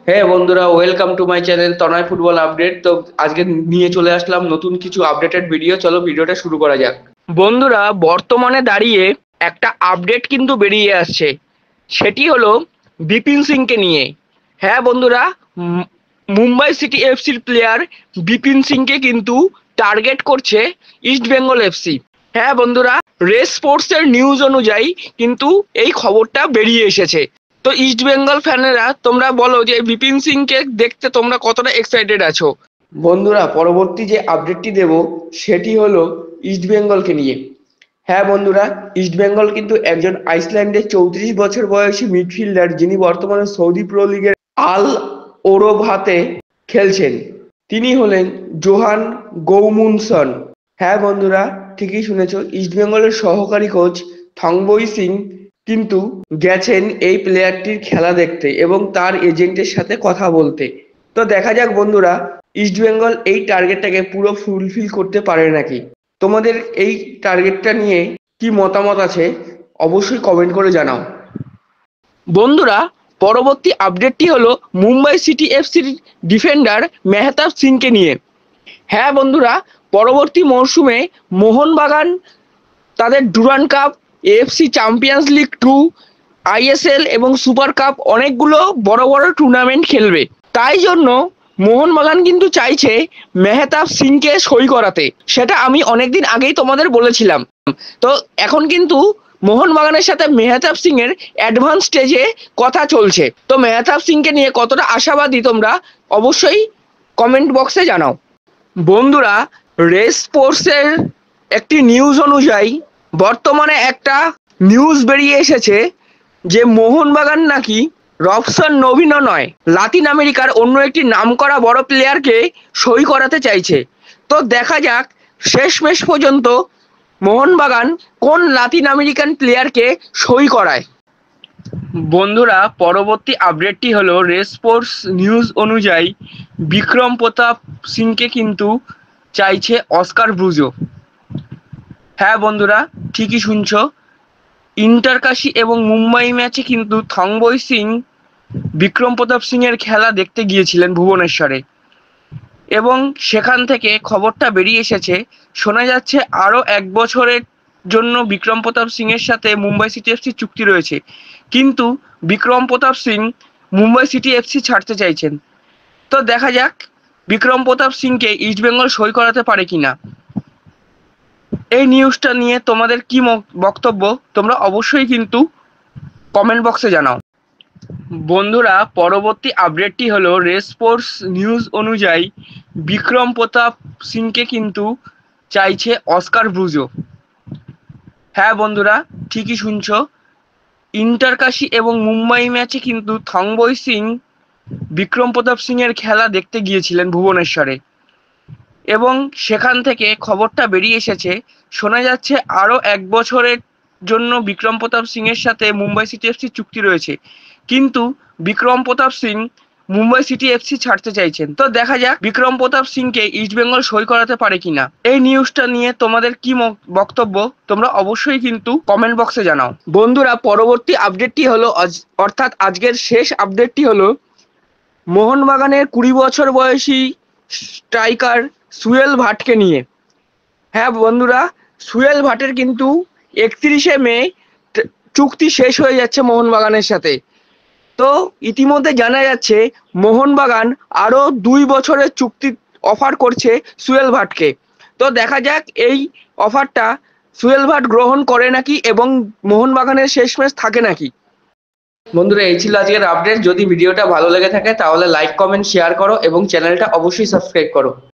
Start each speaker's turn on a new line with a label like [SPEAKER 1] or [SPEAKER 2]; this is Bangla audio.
[SPEAKER 1] হ্যাঁ বন্ধুরা, welcome to my channel Tanay football update. তো আজকে নিয়ে চলে আসলাম নতুন কিছু আপডেটেড ভিডিও। চলো ভিডিওটা শুরু করা যাক। বন্ধুরা, বর্তমানে দাঁড়িয়ে একটা আপডেট কিন্তু বেরিয়ে আসছে, সেটি হলো বিপিন সিংকে নিয়ে। হ্যাঁ বন্ধুরা, মুম্বাই সিটি এফসির প্লেয়ার বিপিন সিংকে কিন্তু টার্গেট করছে ইস্ট বেঙ্গল এফসি। হ্যাঁ বন্ধুরা, রেস স্পোর্টসের নিউজ অনুযায়ী কিন্তু এই খবরটা বেরিয়ে এসেছে। তো ইস্ট বেঙ্গল ফ্যানেরা তোমরা বলো যে বিপিন সিংকে দেখতে তোমরা কতটা এক্সাইটেড আছো। বন্ধুরা, পরবর্তী যে আপডেটটি দেব সেটি হলো ইস্ট বেঙ্গলকে নিয়ে। হ্যাঁ বন্ধুরা, ইস্ট বেঙ্গল কিন্তু একজন আইসল্যান্ডের 34 বছর বয়সী মিডফিল্ডার, যিনি বর্তমানে সৌদি প্রো লিগের আল ওরোভাতে খেলছেন। তিনি হলেন জোহান গৌমুনসন। হ্যাঁ বন্ধুরা, ঠিকই শুনেছ, ইস্ট বেঙ্গলের সহকারী কোচ থংবই সিং কিন্তু গেছেন এই প্লেয়ারটির খেলা দেখতে এবং তার এজেন্টের সাথে কথা বলতে। তো দেখা যাক বন্ধুরা, ইস্ট বেঙ্গল এই টার্গেটটাকে পুরো ফুলফিল করতে পারে নাকি। তোমাদের এই টার্গেটটা নিয়ে কি মতামত আছে অবশ্যই কমেন্ট করে জানাও। বন্ধুরা, পরবর্তী আপডেটটি হলো মুম্বাই সিটি এফসির ডিফেন্ডার মেহতাব সিংকে নিয়ে। হ্যাঁ বন্ধুরা, পরবর্তী মরশুমে মোহনবাগান তাদের Durand cup, AFC champions league 2, ISL এবং সুপার কাপ অনেকগুলো বড় বড় টুর্নামেন্ট খেলবে। তাই জন্য মোহনবাগান কিন্তু চাইছে মেহতাব সিংকে সই করাতে। সেটা আমি অনেকদিন আগেই তোমাদের বলেছিলাম। তো এখন কিন্তু মোহনবাগানের সাথে মেহতাব সিং এর অ্যাডভান্স স্টেজে কথা চলছে। তো মেহতাব সিংকে নিয়ে কতটা আশাবাদী তোমরা অবশ্যই কমেন্ট বক্সে জানাও। বন্ধুরা, রেস স্পোর্টসের একটি নিউজ অনুযায়ী বর্তমানে একটা নিউজ বেরিয়ে এসেছে যে মোহনবাগান নাকি রবসন নবীনও নয়, লাতিন আমেরিকার অন্য একটি নামকরা বড় প্লেয়ারকে সই করাতে চাইছে। তো দেখা যাক শেষমেশ পর্যন্ত মোহনবাগান কোন লাতিন আমেরিকান প্লেয়ারকে সই করায়। বন্ধুরা, পরবর্তী আপডেটটি হলো রেস স্পোর্টস নিউজ অনুযায়ী বিক্রম প্রতাপ সিংকে কিন্তু চাইছে অস্কার ব্রুজো। হ্যাঁ বন্ধুরা, ঠিকই শুনছো, ইন্টারকাশি এবং মুম্বাই ম্যাচে কিন্তু থংবই সিং বিক্রম প্রতাপ সিং এর খেলা দেখতে গিয়েছিলেন ভুবনেশ্বরে এবং সেখান থেকে খবরটা বেরিয়ে এসেছে, শোনা যাচ্ছে আরও 1 বছরের জন্য বিক্রম প্রতাপ সিং এর সাথে মুম্বাই সিটি এফসি চুক্তি রয়েছে, কিন্তু বিক্রম প্রতাপ সিং মুম্বাই সিটি এফসি ছাড়তে চাইছেন। তো দেখা যাক বিক্রম প্রতাপ সিংকে ইস্ট বেঙ্গল সই করাতে পারে কিনা। এই নিউজটা নিয়ে তোমাদের কি বক্তব্য তোমরা অবশ্যই কিন্তু কমেন্ট বক্সে জানাও। বন্ধুরা, পরবর্তী আপডেটটি হলো রেস স্পোর্টস নিউজ অনুযায়ী বিক্রম প্রতাপ সিংকে কিন্তু চাইছে অস্কার ব্রুজো। হ্যাঁ বন্ধুরা, ঠিকই শুনছো, ইন্টারকাশি এবং মুম্বাই ম্যাচে কিন্তু থংবই সিং বিক্রম প্রতাপ সিং এর খেলা দেখতে গিয়েছিলেন ভুবনেশ্বরে এবং সেখান থেকে খবরটা বেরিয়ে এসেছে, শোনা যাচ্ছে আরও 1 বছরের জন্য বিক্রম প্রতাপ সিং এর সাথে মুম্বাই সিটি এফসি চুক্তি রয়েছে, কিন্তু বিক্রম প্রতাপ সিং মুম্বাই সিটি এফসি ছাড়তে চাইছেন। তো দেখা যাক বিক্রম প্রতাপ সিংকে ইস্ট বেঙ্গল সই করাতে পারে কিনা। এই নিউজটা নিয়ে তোমাদের কি বক্তব্য তোমরা অবশ্যই কিন্তু কমেন্ট বক্সে জানাও। বন্ধুরা, পরবর্তী আপডেটটি হলো অর্থাৎ আজকের শেষ আপডেটটি হলো মোহনবাগানের 20 বছর বয়সী স্ট্রাইকার সুয়েল ভাটকে নিয়ে। হ্যাঁ বন্ধুরা, সুয়েল ভাটের কিন্তু 31শে মে চুক্তি শেষ হয়ে যাচ্ছে মোহনবাগানের সাথে। তো ইতিমধ্যে জানা যাচ্ছে মোহনবাগান আরও 2 বছরের চুক্তি অফার করছে সুয়েল ভাটকে। তো দেখা যাক এই অফারটা সুয়েল ভাট গ্রহণ করে নাকি এবং মোহনবাগানের শেষমেশ থাকে নাকি। বন্ধুরা, এই ছিল আজকের আপডেট। যদি ভিডিওটা ভালো লেগে থাকে তাহলে লাইক, কমেন্ট, শেয়ার করো এবং চ্যানেলটা অবশ্যই সাবস্ক্রাইব করো।